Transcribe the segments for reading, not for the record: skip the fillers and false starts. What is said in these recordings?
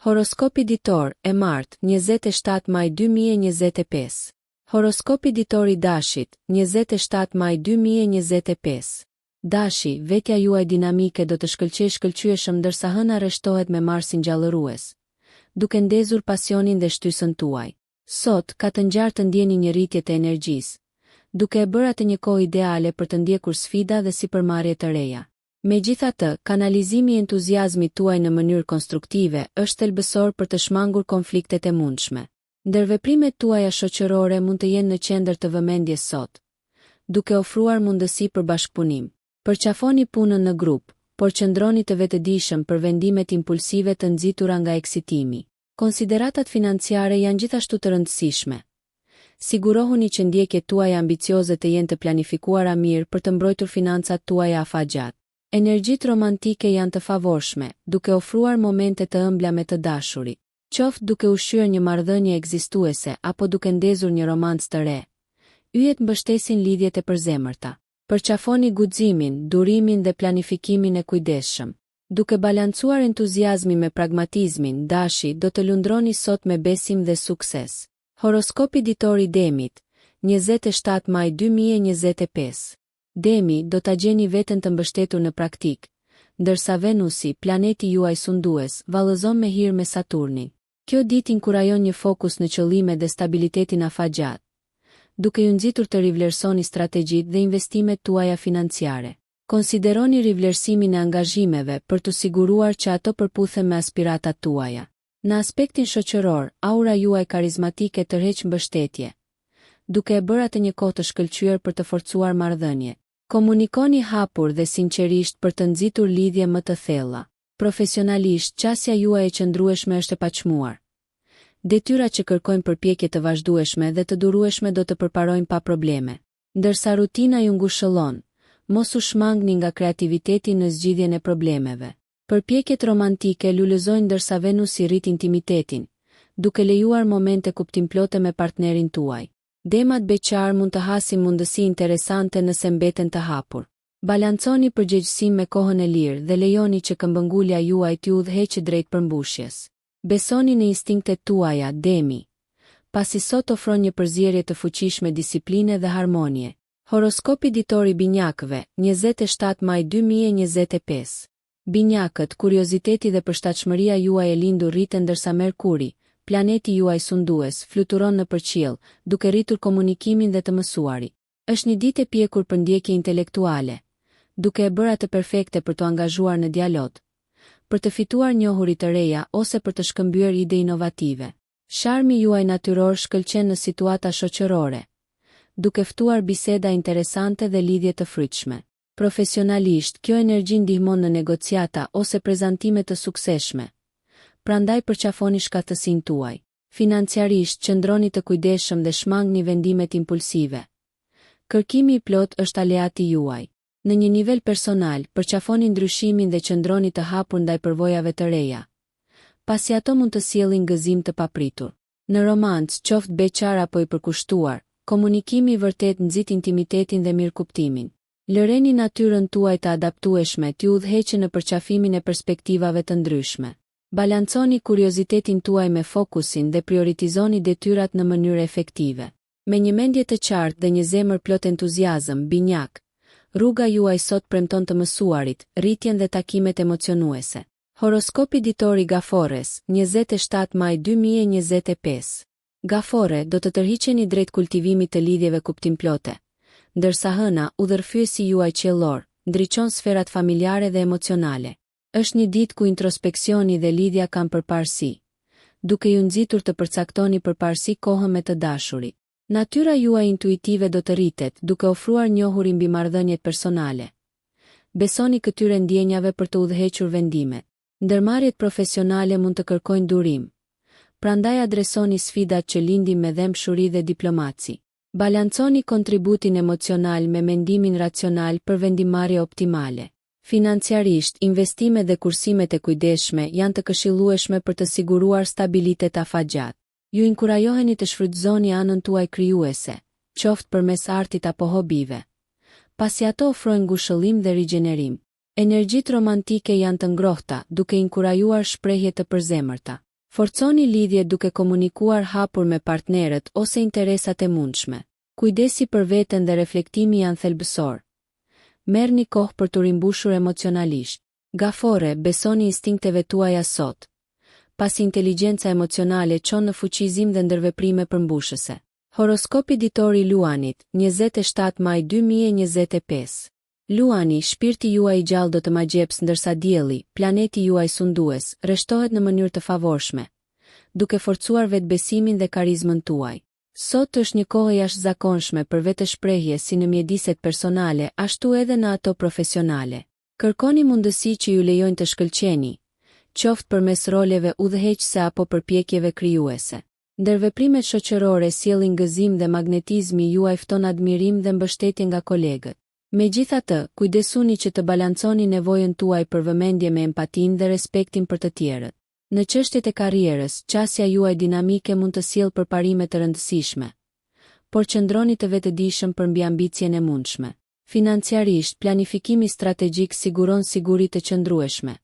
Horoskopi ditor, e martë, 27 maj 2025. Horoskopi ditor i dashit, 27 maj 2025. Dashi, vetja juaj dinamike do të shkëlqyeshëm ndërsa hëna rreshtohet me Marsin gjallërues, duke ndezur pasionin dhe shtysën tuaj. Sot, ka të ngjarë të ndjeni një rritje të energjisë, duke e bërë atë një kohë ideale për të ndjekur sfida dhe sipërmarrje të reja. Megjithatë, kanalizimi i entuziazmit tuaj në mënyrë konstruktive është thelbësor për të shmangur konfliktet e mundshme. Ndërveprimet tuaja shoqërore mund të jenë në qendër të vëmendjes sot, duke ofruar mundësi për bashkëpunim. Përqafoni punën në grup, por qëndroni të vetëdijshëm për vendimet impulsive të nxitura nga eksitimi. Konsideratat financiare janë gjithashtu të rëndësishme. Sigurohuni që ndjekjet tuaja ambicioze të jenë të planifikuara mirë për të mbrojtur financat tuaja afatgjat. Energjitë romantike janë të favorshme, duke ofruar momente të ëmbla me të dashurit. Qoftë duke ushqyer një marrëdhënie ekzistuese apo duke ndezur një romancë të re, yjet mbështesin lidhjet e përzemërta. Përqafoni guximin, durimin dhe planifikimin e kujdesshëm. Duke balancuar entuziazmin me pragmatizmin, dashi do të lundroni sot me besim dhe sukses. Horoskopi ditor i Demit, 27 maj 2025. Demi do ta gjeni veten të mbështetur në praktik, ndërsa Venusi, planeti juaj sundues, vallëzon me hir me Saturnin. Kjo ditë inkurajon një fokus në qëllime dhe stabilitetin afatgjat, duke ju nxitur të rivlerësoni strategjitë dhe investimet tuaja financiare. Konsideroni rivlerësimin e angazhimeve për të siguruar që ato përputhen me aspiratat tuaja. Në aspektin shoqëror, aura juaj karizmatike tërheq mbështetje, duke e bërë atë një kohë të shkëlqyer për të forcuar marrëdhënie. Komunikoni hapur dhe sinqerisht për të nxitur lidhje më të thella. Profesionalisht, qasja juaj e qëndrueshme është e paçmuar. Detyrat që kërkojnë përpjekje të vazhdueshme dhe të durueshme do të përparojnë pa probleme. Ndërsa rutina ju ngushëllon, mos u shmangni nga kreativiteti në zgjidhjen e problemeve. Përpjekjet romantike lulëzojnë ndërsa Venusi rrit intimitetin, duke lejuar momente kuptimplote me partnerin tuaj. Demat beqar mund të hasin mundësi interesante nëse mbeten të hapur. Balanconi përgjegjësinë me kohën e lirë dhe lejoni që këmbëngulja juaj t'ju udhëheqë drejt përmbushjes. Besoni në instinktet tuaja, Demi, pasi sot ofron një përzierje të fuqishme disipline dhe harmonie. Horoskopi ditor i binjakëve, 27 maj 2025. Binjakët, kurioziteti dhe përshtatshmëria juaj e lindur rriten ndërsa Merkuri, planeti juaj sundues, fluturon në përqiell, duke rritur komunikimin dhe të mësuarit. Është një ditë e pjekur për ndjekje intelektuale, duke e bërë atë perfekte për të angazhuar në dialog, për të fituar njohuri të reja ose për të shkëmbyer ide inovative. Sharmi juaj natyror shkëlqen në situata shoqërore, duke ftuar biseda interesante dhe lidhje të frytshme. Profesionalisht, kjo energji ndihmon në negociata ose prezantime të suksesshme. Prandaj përqafoni shkatësinë tuaj. Financiarisht, qëndroni të kujdesshëm dhe shmangni vendimet impulsive. Kërkimi i plot është aleati juaj. Në një nivel personal, përqafoni ndryshimin dhe qëndroni të hapur ndaj përvojave të reja, pasi ato mund të sjellin gëzim të papritur. Në romancë, qoftë beqar apo i përkushtuar, komunikimi i vërtet nxit intimitetin dhe mirëkuptimin. Lëreni natyrën tuaj të adaptueshme t'ju udhëheqë në përqafimin e perspektivave të ndryshme. Balanconi kuriozitetin tuaj me fokusin dhe prioritizoni detyrat në mënyrë efektive. Me një mendje të qartë dhe një zemër plot entuziazëm, binjak, rruga juaj sot premton të mësuarit, rritjen dhe takimet emocionuese. Horoskopi ditor i Gafores, 27 maj 2025. Gafore, do të tërhiqeni drejt kultivimit të lidhjeve kuptimplote, ndërsa hëna, udhërfyesi juaj qiellor, ndriçon sferat familjare dhe emocionale. Është një ditë ku introspeksioni dhe lidhja kanë përparësi, duke ju nxitur të përcaktoni përparësi kohën me të dashurit. Natyra juaj intuitive do të rritet, duke ofruar njohuri mbi marrëdhëniet personale. Besoni këtyre ndjenjave për të udhëhequr vendimet. Ndërmarrjet profesionale mund të kërkojnë durim, prandaj adresoni sfidat që lindin me dëmshuri dhe diplomaci. Balanconi kontributin emocional me mendimin racional për vendimmarrje optimale. Financiarisht, investimet dhe kursimet e kujdesshme janë të këshillueshme për të siguruar stabilitet afatgjat. Ju inkurajoheni të shfrytëzoni anën tuaj krijuese, qoftë përmes artit apo hobive, pasi ato ofrojnë ngushëllim dhe rigjenerim. Energjitë romantike janë të ngrohta, duke inkurajuar shprehje të përzemërta. Forconi lidhje duke komunikuar hapur me partnerët ose interesat e mundshme. Kujdesi për veten dhe reflektimi janë thelbësor. Merrni kohë për t'u rimbushur emocionalisht. Gafore, besoni instinkteve tuaja sot. Pasi inteligjenca emocionale çon në fuqizim dhe ndërveprime përmbushëse. Horoskopi ditor i Luanit, 27 maj 2025. Luani, shpirti juaj i gjallë do të magjeps ndërsa dielli, planeti juaj sundues, rreshtohet në mënyrë të favorshme, duke forcuar vetbesimin dhe karizmën tuaj. Sot është një kohë jashtëzakonshme për vetëshprehje si në mjediset personale, ashtu edhe në ato profesionale. Kërkoni mundësi që ju lejojnë të shkëlqeni, qoftë përmes roleve udhëheqëse apo përpjekjeve krijuese. Ndërveprimet shoqërore sjellin gëzim dhe magnetizmi juaj fton admirim dhe mbështetje nga kolegët. Megjithatë, kujdesuni që të balanconi nevojën tuaj për vëmendje me empatinë dhe respektin për të tjerët. Në çështjet e karrierës, qasja juaj dinamike mund të sjellë përparime të rëndësishme, por qëndroni të vetëdijshëm përmbi ambicien e mundshme. Financiarisht, planifikimi strategjik siguron siguri të qëndrueshme.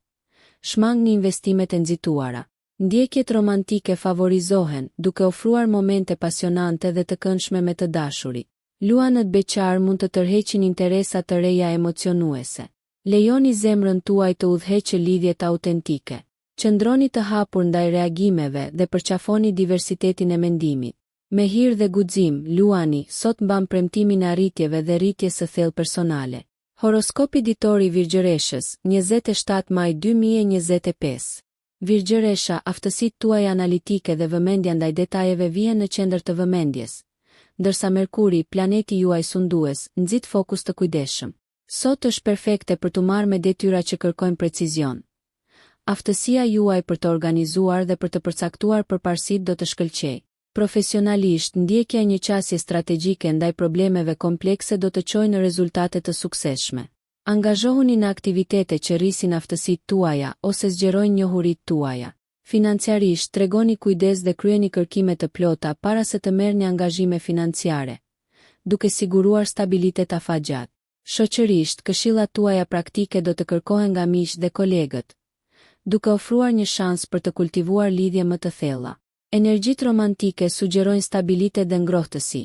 Shmangni investimet e nxituara. Ndjekjet romantike favorizohen, duke ofruar momente pasionante dhe të këndshme me të dashurit. Luanët beqar mund të tërheqin interesa të reja emocionuese. Lejoni zemrën tuaj të udhëheqë lidhjet autentike. Qëndroni të hapur ndaj reagimeve dhe përqafoni diversitetin e mendimit. Me hir dhe guxim, Luani sot mban premtimin e arritjeve dhe rritjes së thellë personale. Horoskopi ditor i Virgjëreshës, 27 maj 2025. Virgjëresha, aftësitë tuaja analitike dhe vëmendja ndaj detajeve vijnë në qendër të vëmendjes, ndërsa Merkuri, planeti juaj sundues, nxit fokus të kujdesshëm. Sot është perfekte për të marrë me detyra që kërkojnë precizion. Aftësia juaj për të organizuar dhe për të përcaktuar përparësitë do të shkëlqejë. Profesionalisht, ndjekja e një qasje strategjike ndaj problemeve komplekse do të çojë në rezultate të suksesshme. Angazhohuni në aktivitete që rrisin aftësitë tuaja ose zgjerojnë njohuritë tuaja. Financiarisht, tregoni kujdes dhe kryeni kërkime të plota para se të merrni angazhime financiare, duke siguruar stabilitet afatgjat. Shoqërisht, këshillat tuaja praktike do të kërkohen nga miq dhe kolegët, duke ofruar një shans për të kultivuar lidhje më të thella. Energjitë romantike sugjerojnë stabilitet dhe ngrohtësi.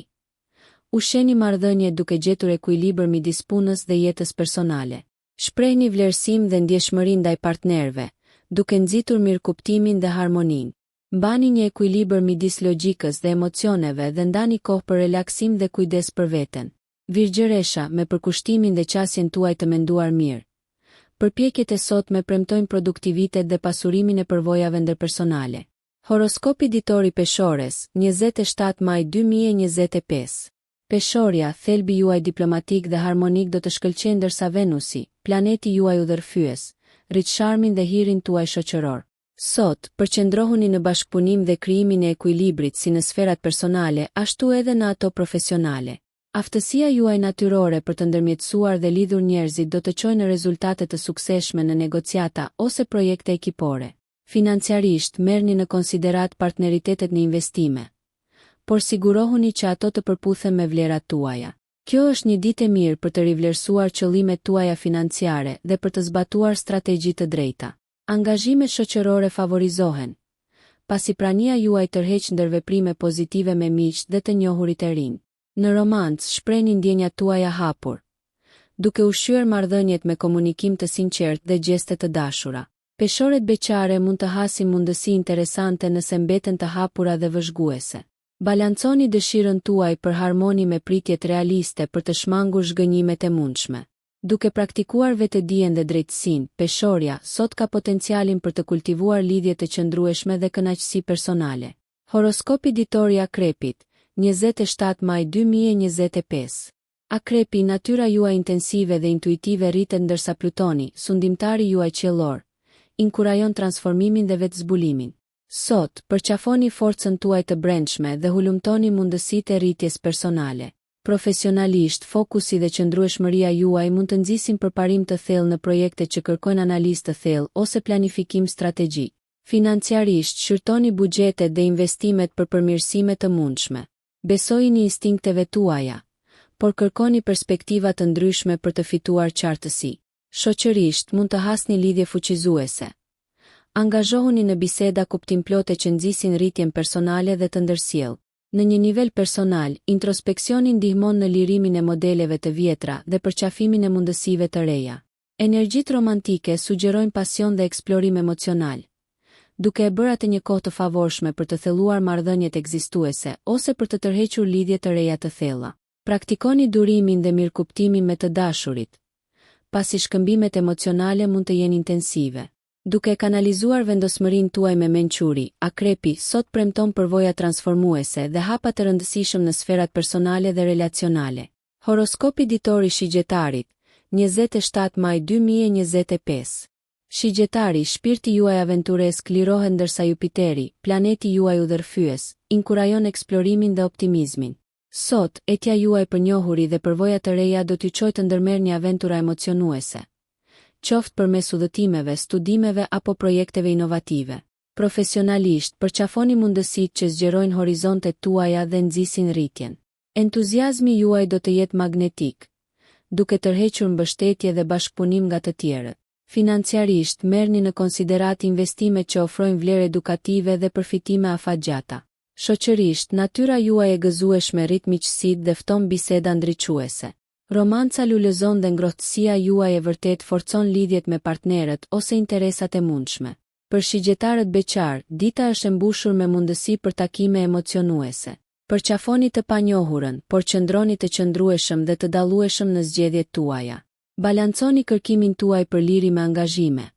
Ushqeni marrëdhënie duke gjetur ekuilibër midis punës dhe jetës personale. Shprehni vlerësim dhe ndjeshmëri ndaj partnerëve, duke nxitur mirëkuptimin dhe harmoninë. Mbani një ekuilibër midis logjikës dhe emocioneve dhe ndani kohë për relaksim dhe kujdes për veten. Virgjëresha, me përkushtimin dhe qasjen tuaj të menduar mirë. Përpjekjet e sotme premtojnë produktivitet dhe pasurimin e përvojave ndërpersonale. Horoskopi ditor i Peshores, 27 maj 2025. Peshorja, thelbi juaj diplomatik dhe harmonik do të shkëlqejë ndërsa Venusi, planeti juaj udhërfyes, rrit sharmin dhe hirin tuaj shoqëror. Sot, përqendrohuni në bashkëpunim dhe krijimin e ekuilibrit si në sferat personale, ashtu edhe në ato profesionale. Aftësia juaj natyrore për të ndërmjetësuar dhe lidhur njerëzit do të çojë në rezultate të suksesshme në negociata ose projekte ekipore. Financiarisht, merrni në konsiderat partneritetet në investime, por sigurohuni që ato të përputhen me vlerat tuaja. Kjo është një ditë e mirë për të rivlerësuar qëllimet tuaja financiare dhe për të zbatuar strategji të drejta. Angazhimet shoqërore favorizohen, pasi prania juaj tërheq ndërveprime pozitive me miq dhe të njohurit e rinj. Në romancë, shprehni ndjenjat tuaja hapur, duke ushqyer marrëdhëniet me komunikim të sinqert dhe gjeste të dashura. Peshoret beqare mund të hasin mundësi interesante nëse mbeten të hapura dhe vëzhguese. Balanconi dëshirën tuaj për harmoni me pritjet realiste për të shmangur zhgënjimet e mundshme. Duke praktikuar vetëdijen dhe drejtësinë, Peshorja sot ka potencialin për të kultivuar lidhje të qëndrueshme dhe kënaqësi personale. Horoskopi ditor i Akrepit, 27 maj 2025. Akrepi, natyra juaj intensive dhe intuitive rritet ndërsa Plutoni, sundimtari juaj qiellor, inkurajon transformimin dhe vetëzbulimin. Sot, përqafoni forcën tuaj të brendshme dhe hulumtoni mundësitë e rritjes personale. Profesionalisht, fokusi dhe qëndrueshmëria juaj mund të nxisin përparim të thellë në projekte që kërkojnë analizë të thellë ose planifikim strategjik. Financiarisht, shqyrtoni buxhetet dhe investimet për përmirësime të mundshme. Besojini instinkteve tuaja, por kërkoni perspektiva të ndryshme për të fituar qartësi. Shoqërisht, mund të hasni lidhje fuqizuese. Angazhohuni në biseda kuptimplote që nxisin rritjen personale dhe të ndërsjellë. Në një nivel personal, introspeksioni ndihmon në lirimin e modeleve të vjetra dhe përqafimin e mundësive të reja. Energjitë romantike sugjerojnë pasion dhe eksplorim emocional, duke e bërë atë një kohë të favorshme për të thelluar marrëdhëniet ekzistuese ose për të tërhequr lidhje të reja të thella. Praktikoni durimin dhe mirëkuptimin me të dashurit, pasi shkëmbimet emocionale mund të jenë intensive. Duke kanalizuar vendosmërinë tuaj me mençuri, Akrepi sot premton përvoja transformuese dhe hapa të rëndësishëm në sferat personale dhe relacionale. Horoskopi ditor i Shigjetarit, 27 maj 2025. Shigjetari, shpirti juaj aventuresk lirohet ndërsa Jupiteri, planeti juaj udhërfyes, inkurajon eksplorimin dhe optimizmin. Sot, etja juaj për njohuri dhe përvoja të reja do t'ju çojë të ndërmerrni aventura emocionuese, qoftë përmes udhëtimeve, studimeve apo projekteve inovative. Profesionalisht, përqafoni mundësitë që zgjerojnë horizontet tuaja dhe nxisin rritjen. Entuziazmi juaj do të jetë magnetik, duke tërhequr mbështetje dhe bashkëpunim nga të tjerët. Financiarisht, merrni në konsiderat investimet që ofrojnë vlerë edukative dhe përfitime afatgjata. Shoqërisht, natyra juaj e gëzueshme rrit miqësitë dhe fton biseda ndriçuese. Romanca lulëzon dhe ngrohtësia juaj e vërtet forcon lidhjet me partnerët ose interesat e mundshme. Për shigjetarët beqar, dita është e mbushur me mundësi për takime emocionuese. Përqafoni të panjohurën, por qëndroni të qëndrueshëm dhe të dallueshëm në zgjedhjet tuaja. Balanconi kërkimin tuaj për liri me angazhime,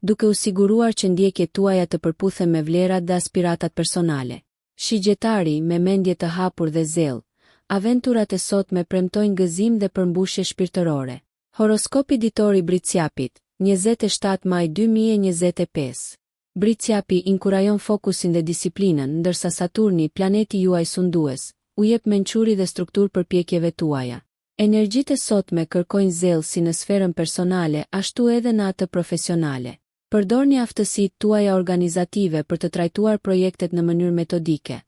duke u siguruar që ndjekjet tuaja të përputhen me vlerat dhe aspiratat personale. Shigjetari, me mendje të hapur dhe zellë, aventurat e sotme premtojnë gëzim dhe përmbushje shpirtërore. Horoskopi ditor i Bricjapit, 27 maj 2025. Bricjapi inkurajon fokusin dhe disiplinën, ndërsa Saturni, planeti juaj sundues, u jep mençuri dhe strukturë përpjekjeve tuaja. Energjitë e sotme kërkojnë zellësi në sferën personale, ashtu edhe në atë profesionale. Përdorni aftësitë tuaja organizative për të trajtuar projektet në mënyrë metodike,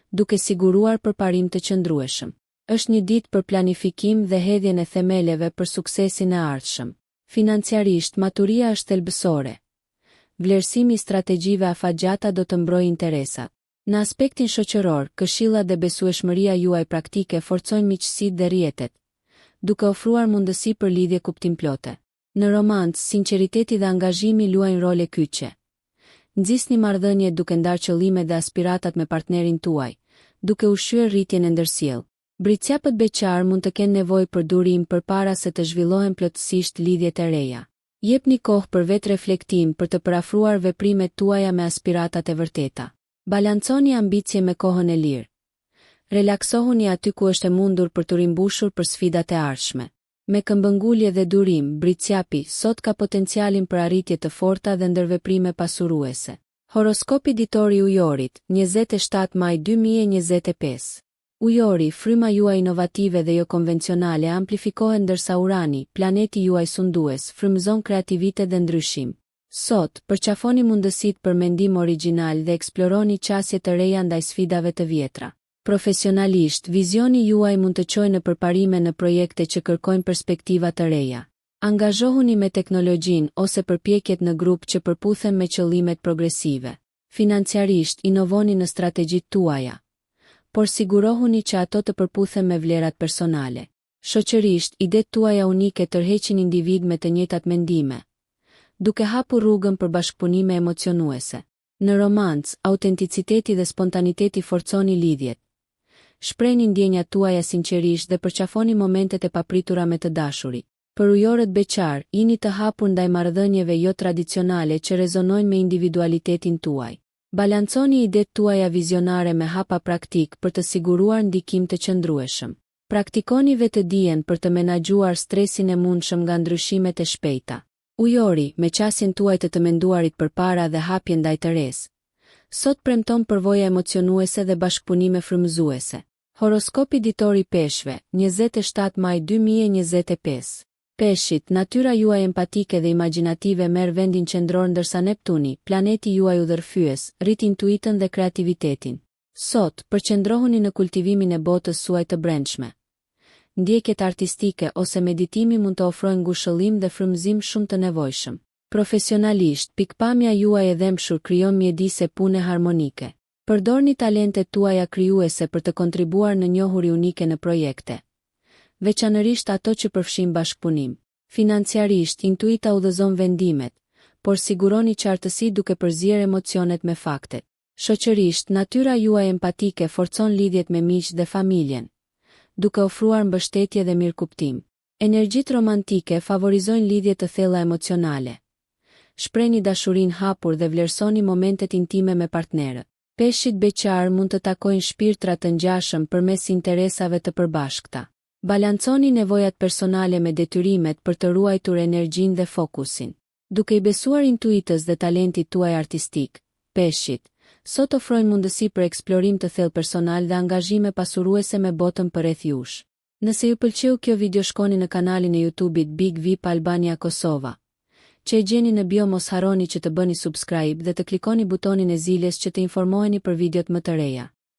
duke siguruar përparim të qëndrueshëm. Është një ditë për planifikim dhe hedhjen e themeleve për suksesin e ardhshëm. Financiarisht, maturia është thelbësore. Vlerësimi i strategjive afatgjata do të mbrojë interesat. Në aspektin shoqëror, këshillat dhe besueshmëria juaj praktike forcojnë miqësitë dhe rrjetet, duke ofruar mundësi për lidhje kuptimplote. Në romancë, sinqeriteti dhe angazhimi luajnë role kyçe. Nxisni marrëdhënie duke ndarë qëllimet dhe aspiratat me partnerin tuaj, duke ushqyer rritjen e ndërsjellë. Bricjapët beqar mund të kenë nevojë për durim përpara se të zhvillohen plotësisht lidhjet e reja. Jepni kohë për vetë-reflektim për të parafruar veprimet tuaja me aspiratat e vërteta. Balanconi ambicje me kohën e lirë. Relaksohuni aty ku është e mundur për të rimbushur për sfidat e ardhshme. Me këmbëngulje dhe durim, Bricjapi sot ka potencialin për arritje të forta dhe ndërveprime pasuruese. Horoskopi ditor i Ujorit, 27 maj 2025. Ujori, fryma juaj inovative dhe jo konvencionale amplifikohen ndërsa Urani, planeti juaj sundues, frymëzon kreativitet dhe ndryshim. Sot, përqafoni mundësitë për mendim origjinal dhe eksploroni qasje të reja ndaj sfidave të vjetra. Profesionalisht, vizioni juaj mund të çojë në përparime në projekte që kërkojnë perspektiva të reja. Angazhohuni me teknologjinë ose përpjekjet në grup që përputhen me qëllimet progresive. Financiarisht, inovoni në strategjitë tuaja, por sigurohuni që ato të përputhen me vlerat personale. Shoqërisht, idetë tuaja unike tërheqin individ me të njëjtat mendime, duke hapur rrugën për bashkëpunime emocionuese. Në romancë, autenticiteti dhe spontaniteti forconi lidhjet. Shprehni ndjenjat tuaja sinqerisht dhe përqafoni momentet e papritura me të dashurit. Për ujorët beqar, jini të hapur ndaj marrëdhënieve jo tradicionale që rezonojnë me individualitetin tuaj. Balanconi idetë tuaja vizionare me hapa praktik për të siguruar ndikim të qëndrueshëm. Praktikoni vetëdijen për të menaxhuar stresin e mundshëm nga ndryshimet e shpejta. Ujori, me qasjen tuaj të menduarit përpara dhe hapjen ndaj të res, sot premton përvoja emocionuese dhe bashkëpunime frymëzuese. Horoskopi ditor i Peshqve, 27 maj 2025. Peshqit, natyra juaj empatike dhe imagjinative merr vendin qendror ndërsa Neptuni, planeti juaj udhërfyes, rrit intuitën dhe kreativitetin. Sot, përqendrohuni në kultivimin e botës suaj të brendshme. Ndjekjet artistike ose meditimi mund të ofrojnë ngushëllim dhe frymëzim shumë të nevojshëm. Profesionalisht, pikpamja juaj e dhëmshur krijon mjedise pune harmonike. Përdorni talentet tuaja krijuese për të kontribuar në njohuri unike në projekte, veçanërisht ato që përfshin bashkëpunim. Financiarisht, intuita udhëzon vendimet, por siguroni qartësi duke përzier emocionet me faktet. Shoqërisht, natyra juaj empatike forcon lidhjet me miq dhe familjen, duke ofruar mbështetje dhe mirëkuptim. Energjitë romantike favorizojnë lidhje të thella emocionale. Shprehni dashurinë hapur dhe vlerësoni momentet intime me partnerët. Peshqit beqar mund të takojnë shpirtra të ngjashëm përmes interesave të përbashkëta. Balanconi nevojat personale me detyrimet për të ruajtur energjinë dhe fokusin. Duke i besuar intuitës dhe talentit tuaj artistik, peshqit sot ofrojnë mundësi për eksplorim të thellë personal dhe angazhime pasuruese me botën përreth jush. Nëse ju pëlqeu kjo video, shkoni në kanalin e YouTube-it Big VIP Albania Kosova, që e gjeni në bio. Mos harroni që të bëni subscribe dhe të klikoni butonin e ziljes që të informoheni për videot më të reja.